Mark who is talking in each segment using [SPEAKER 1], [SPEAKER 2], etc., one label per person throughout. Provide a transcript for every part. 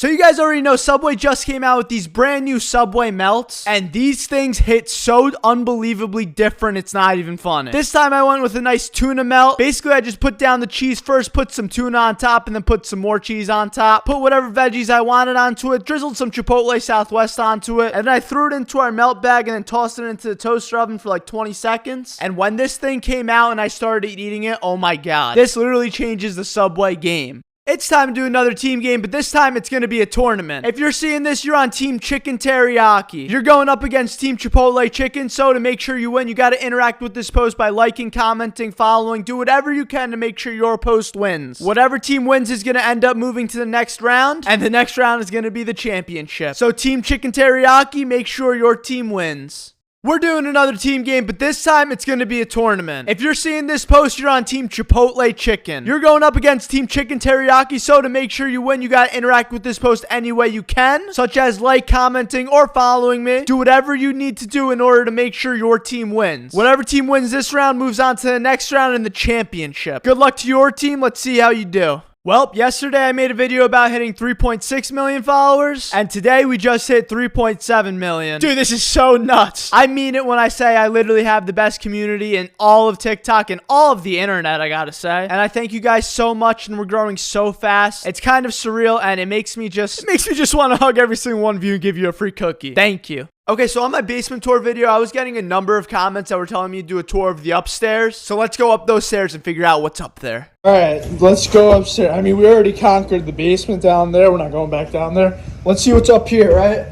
[SPEAKER 1] So you guys already know Subway just came out with these brand new Subway melts, and these things hit so unbelievably different, it's not even funny. This time I went with a nice tuna melt. Basically, I just put down the cheese first, put some tuna on top, and then put some more cheese on top. Put whatever veggies I wanted onto it, drizzled some Chipotle Southwest onto it, and then I threw it into our melt bag and then tossed it into the toaster oven for like 20 seconds. And when this thing came out and I started eating it, oh my god, this literally changes the Subway game. It's time to do another team game, but this time it's going to be a tournament. If you're seeing this, you're on Team Chicken Teriyaki. You're going up against Team Chipotle Chicken, so to make sure you win, you got to interact with this post by liking, commenting, following. Do whatever you can to make sure your post wins. Whatever team wins is going to end up moving to the next round, and the next round is going to be the championship. So Team Chicken Teriyaki, make sure your team wins. We're doing another team game, but this time it's going to be a tournament. If you're seeing this post, you're on Team Chipotle Chicken. You're going up against Team Chicken Teriyaki, so to make sure you win, you got to interact with this post any way you can, such as like, commenting, or following me. Do whatever you need to do in order to make sure your team wins. Whatever team wins this round moves on to the next round in the championship. Good luck to your team. Let's see how you do. Well, yesterday I made a video about hitting 3.6 million followers, and today we just hit 3.7 million. Dude, this is so nuts. I mean it when I say I literally have the best community in all of TikTok and all of the internet, I gotta say. And I thank you guys so much, and we're growing so fast. It's kind of surreal, and it makes me just want to hug every single one of you and give you a free cookie. Thank you. Okay, so on my basement tour video, I was getting a number of comments that were telling me to do a tour of the upstairs. So let's go up those stairs and figure out what's up there.
[SPEAKER 2] All right, let's go upstairs. I mean, we already conquered the basement down there. We're not going back down there. Let's see what's up here, right?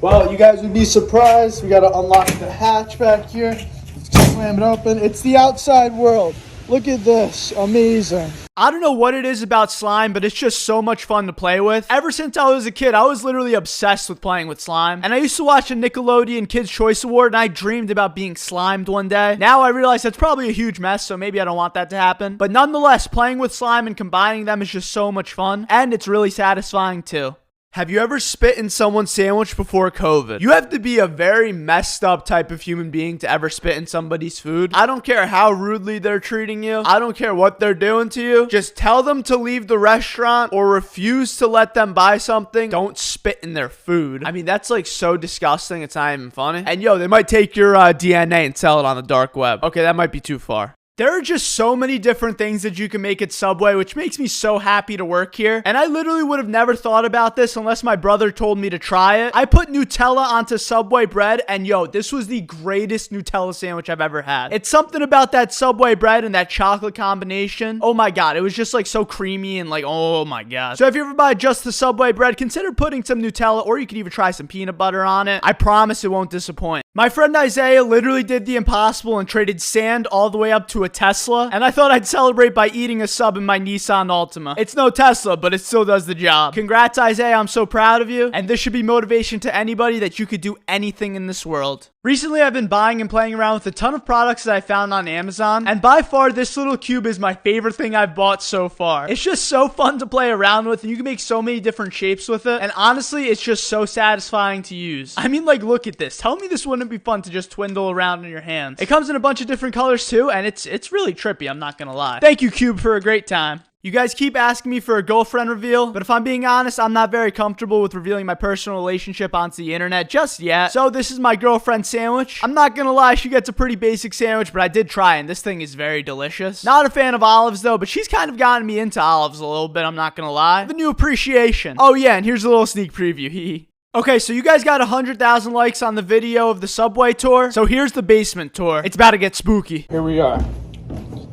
[SPEAKER 2] Well, you guys would be surprised. We got to unlock the hatch back here. Let's slam it open. It's the outside world. Look at this. Amazing.
[SPEAKER 1] I don't know what it is about slime, but it's just so much fun to play with. Ever since I was a kid, I was literally obsessed with playing with slime. And I used to watch a Nickelodeon Kids' Choice Award, and I dreamed about being slimed one day. Now I realize that's probably a huge mess, so maybe I don't want that to happen. But nonetheless, playing with slime and combining them is just so much fun, and it's really satisfying too. Have you ever spit in someone's sandwich before COVID? You have to be a very messed up type of human being to ever spit in somebody's food. I don't care how rudely they're treating you. I don't care what they're doing to you. Just tell them to leave the restaurant or refuse to let them buy something. Don't spit in their food. I mean, that's like so disgusting. It's not even funny. And yo, they might take your DNA and sell it on the dark web. Okay, that might be too far. There are just so many different things that you can make at Subway, which makes me so happy to work here. And I literally would have never thought about this unless my brother told me to try it. I put Nutella onto Subway bread, and yo, this was the greatest Nutella sandwich I've ever had. It's something about that Subway bread and that chocolate combination. Oh my god, it was just like so creamy and like, oh my god. So if you ever buy just the Subway bread, consider putting some Nutella, or you could even try some peanut butter on it. I promise it won't disappoint. My friend Isaiah literally did the impossible and traded sand all the way up to a Tesla, and I thought I'd celebrate by eating a sub in my Nissan Altima. It's no Tesla, but it still does the job. Congrats, Isaiah. I'm so proud of you, and this should be motivation to anybody that you could do anything in this world. Recently, I've been buying and playing around with a ton of products that I found on Amazon, and by far, this little cube is my favorite thing I've bought so far. It's just so fun to play around with, and you can make so many different shapes with it, and honestly, it's just so satisfying to use. I mean, like, look at this. Tell me this wouldn't be fun to just twindle around in your hands. It comes in a bunch of different colors, too, and it's really trippy, I'm not gonna lie. Thank you, Cube, for a great time. You guys keep asking me for a girlfriend reveal, but if I'm being honest, I'm not very comfortable with revealing my personal relationship onto the internet just yet. So this is my girlfriend sandwich. I'm not gonna lie, she gets a pretty basic sandwich, but I did try, and this thing is very delicious. Not a fan of olives though, but she's kind of gotten me into olives a little bit, I'm not gonna lie. The new appreciation. Oh yeah, and here's a little sneak preview, hee. Okay, so you guys got 100,000 likes on the video of the Subway tour, so here's the basement tour. It's about to get spooky.
[SPEAKER 2] Here we are.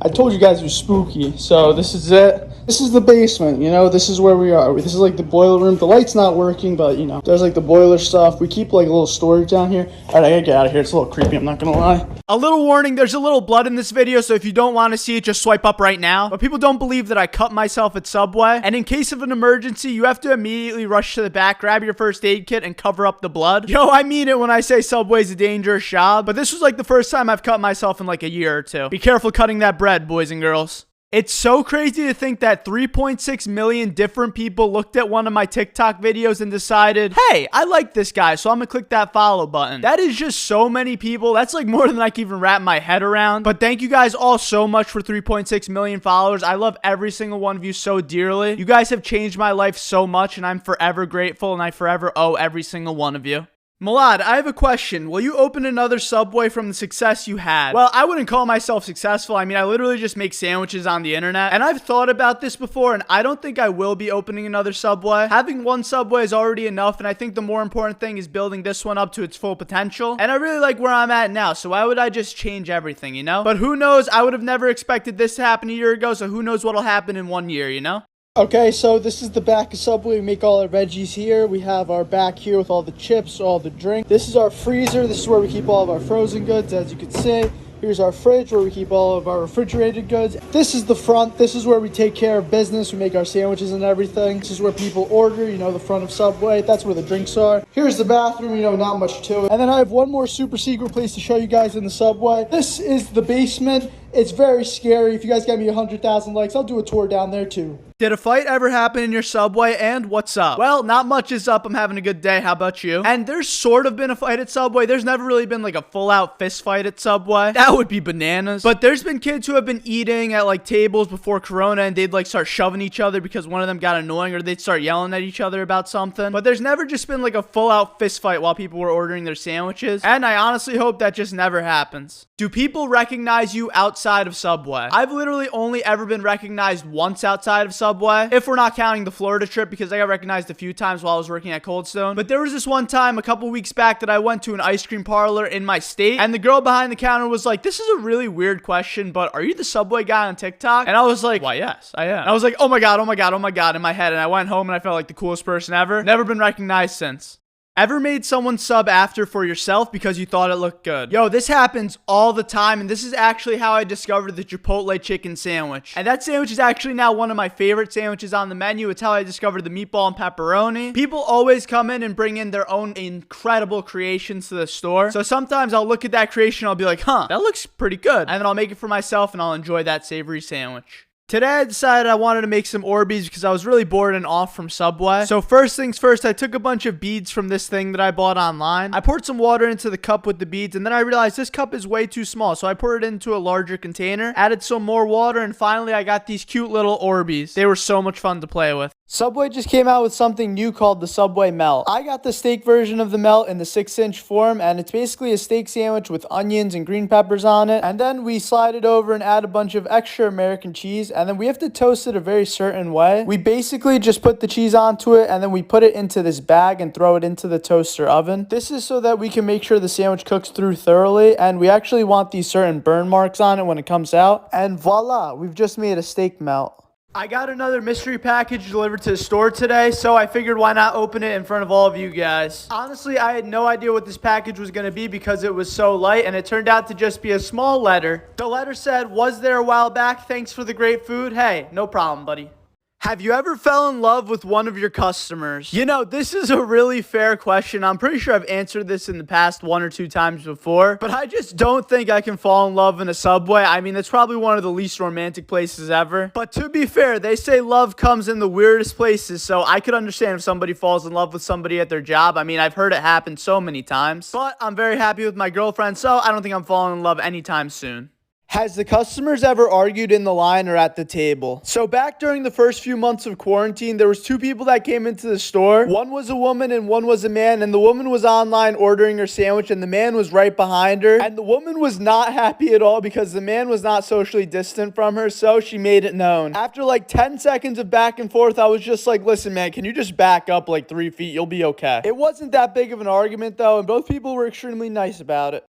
[SPEAKER 2] I told you guys it was spooky, so this is it. This is the basement, you know, this is where we are. This is like the boiler room. The light's not working, but you know, there's like the boiler stuff. We keep like a little storage down here. All right, I gotta get out of here. It's a little creepy, I'm not gonna lie.
[SPEAKER 1] A little warning, there's a little blood in this video, so if you don't want to see it, just swipe up right now. But people don't believe that I cut myself at Subway, and in case of an emergency, you have to immediately rush to the back, grab your first aid kit, and cover up the blood. Yo, I mean it when I say Subway's a dangerous job, but this was like the first time I've cut myself in like a year or two. Be careful cutting that bread, boys and girls. It's so crazy to think that 3.6 million different people looked at one of my TikTok videos and decided, hey, I like this guy, so I'm gonna click that follow button. That is just so many people. That's like more than I can even wrap my head around. But thank you guys all so much for 3.6 million followers. I love every single one of you so dearly. You guys have changed my life so much, and I'm forever grateful, and I forever owe every single one of you. Milad, I have a question. Will you open another Subway from the success you had? Well, I wouldn't call myself successful. I mean, I literally just make sandwiches on the internet. And I've thought about this before, and I don't think I will be opening another Subway. Having one Subway is already enough, and I think the more important thing is building this one up to its full potential. And I really like where I'm at now, so why would I just change everything, you know? But who knows? I would have never expected this to happen a year ago, so who knows what'll happen in 1 year, you know?
[SPEAKER 2] Okay, so this is the back of Subway. We make all our veggies here. We have our back here with all the chips, all the drink. This is our freezer. This is where we keep all of our frozen goods, as you can see. Here's our fridge where we keep all of our refrigerated goods. This is the front. This is where we take care of business. We make our sandwiches and everything. This is where people order, you know, the front of Subway. That's where the drinks are. Here's the bathroom, you know, not much to it. And then I have one more super secret place to show you guys in the Subway. This is the basement. It's very scary. If you guys get me 100,000 likes, I'll do a tour down there too.
[SPEAKER 1] Did a fight ever happen in your Subway, and what's up? Well, not much is up. I'm having a good day. How about you? And there's sort of been a fight at Subway. There's never really been like a full-out fist fight at Subway. That would be bananas. But there's been kids who have been eating at like tables before Corona, and they'd like start shoving each other because one of them got annoying, or they'd start yelling at each other about something. But there's never just been like a full-out fist fight while people were ordering their sandwiches. And I honestly hope that just never happens. Do people recognize you outside of Subway? I've literally only ever been recognized once outside of Subway, if we're not counting the Florida trip, because I got recognized a few times while I was working at Cold Stone. But there was this one time a couple weeks back that I went to an ice cream parlor in my state, and the girl behind the counter was like, this is a really weird question, but are you the Subway guy on TikTok? And I was like, why, yes, I am. And I was like, oh my god, oh my god, oh my god, in my head. And I went home and I felt like the coolest person ever. Never been recognized since. Ever made someone sub after for yourself because you thought it looked good? Yo, this happens all the time, and this is actually how I discovered the Chipotle chicken sandwich. And that sandwich is actually now one of my favorite sandwiches on the menu. It's how I discovered the meatball and pepperoni. People always come in and bring in their own incredible creations to the store. So sometimes I'll look at that creation, I'll be like, huh, that looks pretty good. And then I'll make it for myself and I'll enjoy that savory sandwich. Today I decided I wanted to make some Orbeez because I was really bored and off from Subway. So first things first, I took a bunch of beads from this thing that I bought online. I poured some water into the cup with the beads, and then I realized this cup is way too small. So I poured it into a larger container, added some more water, and finally I got these cute little Orbeez. They were so much fun to play with. Subway just came out with something new called the Subway Melt. I got the steak version of the Melt in the 6-inch form, and it's basically a steak sandwich with onions and green peppers on it. And then we slide it over and add a bunch of extra American cheese, and then we have to toast it a very certain way. We basically just put the cheese onto it, and then we put it into this bag and throw it into the toaster oven. This is so that we can make sure the sandwich cooks through thoroughly, and we actually want these certain burn marks on it when it comes out. And voila, we've just made a steak melt. I got another mystery package delivered to the store today, so I figured why not open it in front of all of you guys. Honestly, I had no idea what this package was going to be because it was so light, and it turned out to just be a small letter. The letter said, was there a while back? Thanks for the great food. Hey, no problem, buddy. Have you ever fell in love with one of your customers? You know, this is a really fair question. I'm pretty sure I've answered this in the past 1 or 2 times before, but I just don't think I can fall in love in a Subway. I mean, it's probably one of the least romantic places ever. But to be fair, they say love comes in the weirdest places, so I could understand if somebody falls in love with somebody at their job. I mean, I've heard it happen so many times, but I'm very happy with my girlfriend, so I don't think I'm falling in love anytime soon. Has the customers ever argued in the line or at the table? So back during the first few months of quarantine, there was 2 people that came into the store. One was a woman and one was a man, and the woman was online ordering her sandwich and the man was right behind her. And the woman was not happy at all because the man was not socially distant from her, so she made it known. After like 10 seconds of back and forth, I was just like, listen man, can you just back up like 3 feet? You'll be okay. It wasn't that big of an argument though, and both people were extremely nice about it.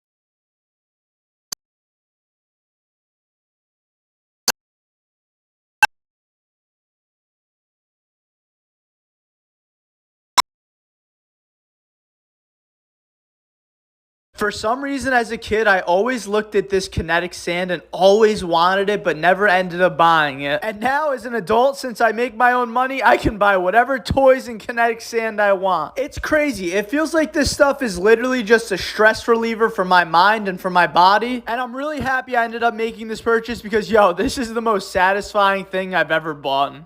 [SPEAKER 1] For some reason as a kid, I always looked at this kinetic sand and always wanted it, but never ended up buying it. And now as an adult, since I make my own money, I can buy whatever toys and kinetic sand I want. It's crazy. It feels like this stuff is literally just a stress reliever for my mind and for my body. And I'm really happy I ended up making this purchase because, yo, this is the most satisfying thing I've ever bought.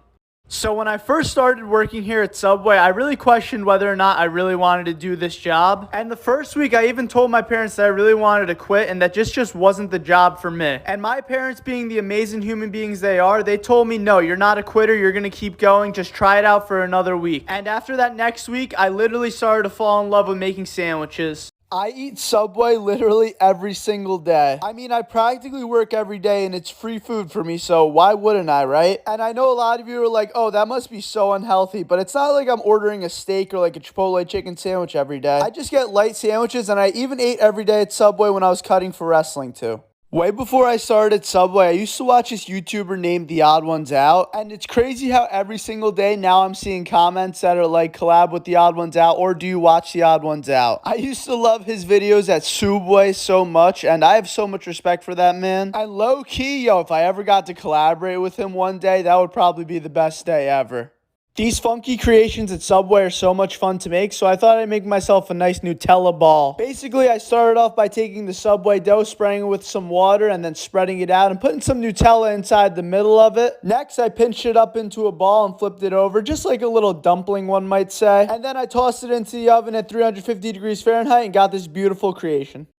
[SPEAKER 1] So when I first started working here at Subway, I really questioned whether or not I really wanted to do this job. And the first week, I even told my parents that I really wanted to quit and that just wasn't the job for me. And my parents, being the amazing human beings they are, they told me, no, you're not a quitter. You're going to keep going. Just try it out for another week. And after that next week, I literally started to fall in love with making sandwiches. I eat Subway literally every single day. I mean, I practically work every day and it's free food for me, so why wouldn't I, right? And I know a lot of you are like, oh, that must be so unhealthy, but it's not like I'm ordering a steak or like a Chipotle chicken sandwich every day. I just get light sandwiches, and I even ate every day at Subway when I was cutting for wrestling too. Way before I started Subway, I used to watch this YouTuber named The Odd Ones Out, and it's crazy how every single day now I'm seeing comments that are like, collab with The Odd Ones Out, or do you watch The Odd Ones Out? I used to love his videos at Subway so much, and I have so much respect for that man. And low key, yo, if I ever got to collaborate with him one day, that would probably be the best day ever. These funky creations at Subway are so much fun to make, so I thought I'd make myself a nice Nutella ball. Basically, I started off by taking the Subway dough, spraying it with some water, and then spreading it out and putting some Nutella inside the middle of it. Next, I pinched it up into a ball and flipped it over, just like a little dumpling, one might say. And then I tossed it into the oven at 350 degrees Fahrenheit and got this beautiful creation.